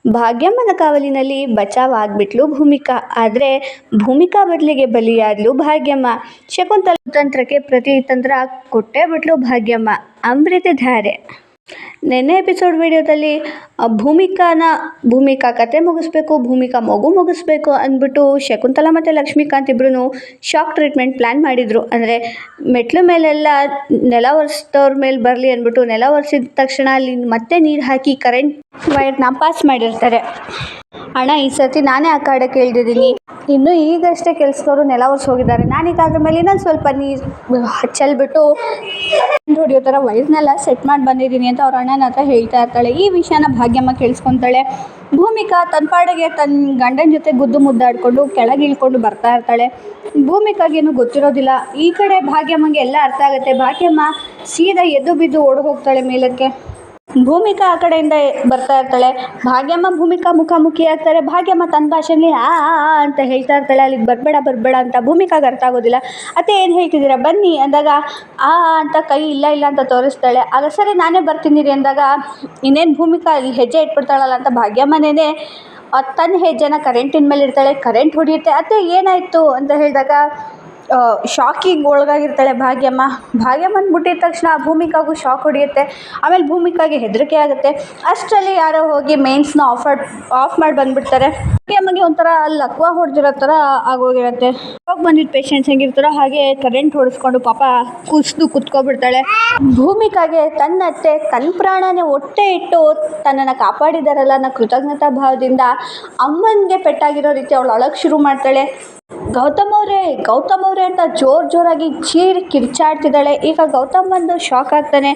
ಭಾಗ್ಯಮ್ಮನ ಕಾವಲಿನಲ್ಲಿ ಬಚಾವ್ ಆಗ್ಬಿಟ್ಲು ಭೂಮಿಕಾ. ಆದರೆ ಭೂಮಿಕಾ ಬದಲಿಗೆ ಬಲಿಯಾದ್ಲು ಭಾಗ್ಯಮ್ಮ. ಶಕುಂತಲ ತಂತ್ರಕ್ಕೆ ಪ್ರತಿ ತಂತ್ರ ಕೊಟ್ಟೇ ಬಿಟ್ಲು ಭಾಗ್ಯಮ್ಮ. ಅಮೃತ ಧಾರೆ. ನೆನ್ನೆ ಎಪಿಸೋಡ್ ವಿಡಿಯೋದಲ್ಲಿ ಭೂಮಿಕಾ ಕತೆ ಮುಗಿಸ್ಬೇಕು, ಭೂಮಿಕಾ ಮಗು ಮುಗಿಸ್ಬೇಕು ಅಂದ್ಬಿಟ್ಟು ಶಕುಂತಲಾ ಮತ್ತು ಲಕ್ಷ್ಮೀಕಾಂತ್ ಇಬ್ರು ಶಾಕ್ ಟ್ರೀಟ್ಮೆಂಟ್ ಪ್ಲ್ಯಾನ್ ಮಾಡಿದರು. ಅಂದರೆ ಮೆಟ್ಲು ಮೇಲೆಲ್ಲ ನೆಲ ಒರೆಸಿದವ್ರ ಮೇಲೆ ಬರಲಿ ಅಂದ್ಬಿಟ್ಟು ನೆಲ ಒರೆಸಿದ ತಕ್ಷಣ ಅಲ್ಲಿ ಮತ್ತೆ ನೀರು ಹಾಕಿ ಕರೆಂಟ್ ವೈರ್ನ ಪಾಸ್ ಮಾಡಿರ್ತಾರೆ. ಅಣ್ಣ, ಈ ಸರ್ತಿ ನಾನೇ ಆ ಕಾಡ ಕೇಳ್ದಿದ್ದೀನಿ. ಇನ್ನು ಈಗಷ್ಟೇ ಕೆಲಸದವರು ನೆಲ ಒರೆಸಿ ಹೋಗಿದ್ದಾರೆ. ನಾನೀಗ ಅದ್ರ ಮೇಲೆ ಇನ್ನೊಂದು ಸ್ವಲ್ಪ ನೀರು ಚೆಲ್ಬಿಟ್ಟು ಹೊಡಿಯೋ ಥರ ವೈರ್ನೆಲ್ಲ ಸೆಟ್ ಮಾಡಿ ಬಂದಿದ್ದೀನಿ ಅಂತ ಅವ್ರ ಅಣ್ಣನ ಹತ್ರ ಹೇಳ್ತಾ ಇರ್ತಾಳೆ. ಈ ವಿಷಯನ ಭಾಗ್ಯಮ್ಮ ಕೇಳಿಸ್ಕೊತಾಳೆ. ಭೂಮಿಕಾ ತನ್ನ ಪಾಡಿಗೆ ತನ್ನ ಗಂಡನ ಜೊತೆ ಗುದ್ದು ಮುದ್ದಾಡಿಕೊಂಡು ಕೆಳಗೆ ಇಳ್ಕೊಂಡು ಬರ್ತಾ ಇರ್ತಾಳೆ. ಭೂಮಿಕಾಗೇನು ಗೊತ್ತಿರೋದಿಲ್ಲ. ಈ ಕಡೆ ಭಾಗ್ಯಮ್ಮಗೆ ಎಲ್ಲ ಅರ್ಥ ಆಗುತ್ತೆ. ಭಾಗ್ಯಮ್ಮ ಸೀದಾ ಎದ್ದು ಬಿದ್ದು ಓಡಿ ಹೋಗ್ತಾಳೆ ಮೇಲಕ್ಕೆ. ಭೂಮಿಕಾ ಆ ಕಡೆಯಿಂದ ಬರ್ತಾ ಇರ್ತಾಳೆ. ಭಾಗ್ಯಮ್ಮ ಭೂಮಿಕಾ ಮುಖಾಮುಖಿ ಆಗ್ತಾರೆ. ಭಾಗ್ಯಮ್ಮ ತನ್ನ ಭಾಷೆಯಲ್ಲಿ ಆ ಅಂತ ಹೇಳ್ತಾ ಇರ್ತಾಳೆ. ಅಲ್ಲಿಗೆ ಬರಬೇಡ ಅಂತ ಭೂಮಿಕಾಗೆ ಅರ್ಥ ಆಗೋದಿಲ್ಲ. ಅತ್ತೆ ಏನು ಹೇಳ್ತಿದ್ದೀರಾ ಬನ್ನಿ ಅಂದಾಗ ಅಂತ ಕೈ ಇಲ್ಲ ಅಂತ ತೋರಿಸ್ತಾಳೆ. ಆಗ ಸರಿ ನಾನೇ ಬರ್ತೀನಿ ರೀ ಅಂದಾಗ ಇನ್ನೇನು ಭೂಮಿಕಾ ಅಲ್ಲಿ ಹೆಜ್ಜೆ ಇಟ್ಬಿಡ್ತಾಳಲ್ಲ ಅಂತ ಭಾಗ್ಯಮ್ಮನೇ ತನ್ನ ಹೆಜ್ಜೆನ ಕರೆಂಟಿನ ಮೇಲೆ ಇರ್ತಾಳೆ. ಕರೆಂಟ್ ಹೊಡೆಯುತ್ತೆ. ಅತ್ತೆ ಏನಾಯಿತು ಅಂತ ಹೇಳಿದಾಗ ಶಾಕಿಗೆ ಒಳಗಾಗಿರ್ತಾಳೆ ಭಾಗ್ಯಮ್ಮನ ಮುಟ್ಟಿದ ತಕ್ಷಣ ಭೂಮಿಕಾಗೂ ಶಾಕ್ ಹೊಡೆಯುತ್ತೆ. ಆಮೇಲೆ ಭೂಮಿಕಾಗೆ ಹೆದರಿಕೆ ಆಗುತ್ತೆ. ಅಷ್ಟರಲ್ಲಿ ಯಾರೋ ಹೋಗಿ ಮೇನ್ಸ್ನ ಆಫ್ ಮಾಡಿ ಬಂದುಬಿಡ್ತಾರೆ. ಭಾಗ್ಯಮ್ಮಗೆ ಒಂಥರ ಲಕ್ವ ಹೊಡೆದಿರೋ ಥರ ಆಗೋಗಿರುತ್ತೆ. ಹೋಗಿ ಬಂದಿದ್ದ ಪೇಷಂಟ್ಸ್ ಹೆಂಗಿರ್ತಾರೋ ಹಾಗೆ ಕರೆಂಟ್ ಹೊಡೆಸ್ಕೊಂಡು ಪಾಪ ಕುತ್ಕೊಬಿಡ್ತಾಳೆ. ಭೂಮಿಕಾಗೆ ತನ್ನತ್ತೆ ತನ್ನ ಪ್ರಾಣನೇ ಒಟ್ಟೆ ಇಟ್ಟು ತನ್ನನ್ನು ಕಾಪಾಡಿದಾರಲ್ಲ ಅನ್ನೋ ಕೃತಜ್ಞತಾ ಭಾವದಿಂದ ಅಮ್ಮನಿಗೆ ಪೆಟ್ಟಾಗಿರೋ ರೀತಿ ಅವಳು ಅಳಕ್ಕೆ ಶುರು ಮಾಡ್ತಾಳೆ. ಗೌತಮ್ ಅವರೇ ಅಂತ ಜೋರಾಗಿ ಕಿರ್ಚಾಡ್ತಿದ್ದಾಳೆ. ಈಗ ಗೌತಮ್ ಬಂದು ಶಾಕ್ ಆಗ್ತಾನೆ.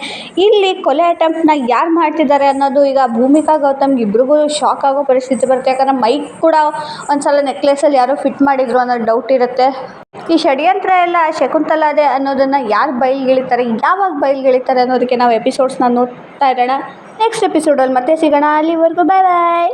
ಇಲ್ಲಿ ಕೊಲೆ ಅಟೆಂಪ್ಟ್ನ ಯಾರು ಮಾಡ್ತಿದ್ದಾರೆ ಅನ್ನೋದು ಈಗ ಭೂಮಿಕಾ ಗೌತಮ್ಗೆ ಇಬ್ರಿಗೂ ಶಾಕ್ ಆಗೋ ಪರಿಸ್ಥಿತಿ ಬರುತ್ತೆ. ಯಾಕಂದರೆ ಮೈಕ್ ಕೂಡ ಒಂದ್ಸಲ ನೆಕ್ಲೆಸಲ್ಲಿ ಯಾರೋ ಫಿಟ್ ಮಾಡಿದ್ರು ಅನ್ನೋ ಡೌಟ್ ಇರುತ್ತೆ. ಈ ಷಡ್ಯಂತ್ರ ಎಲ್ಲ ಶಕುಂತಲಾದೆ ಅನ್ನೋದನ್ನು ಯಾರು ಬಯಲ್ಗೆಳಿತಾರೆ, ಯಾವಾಗ ಬಯಲ್ಗೆಳಿತಾರೆ ಅನ್ನೋದಕ್ಕೆ ನಾವು ಎಪಿಸೋಡ್ಸ್ನ ನೋಡ್ತಾ ಇರೋಣ. ನೆಕ್ಸ್ಟ್ ಎಪಿಸೋಡಲ್ಲಿ ಮತ್ತೆ ಸಿಗೋಣ. ಅಲ್ಲಿವರೆಗೂ ಬಾಯ್.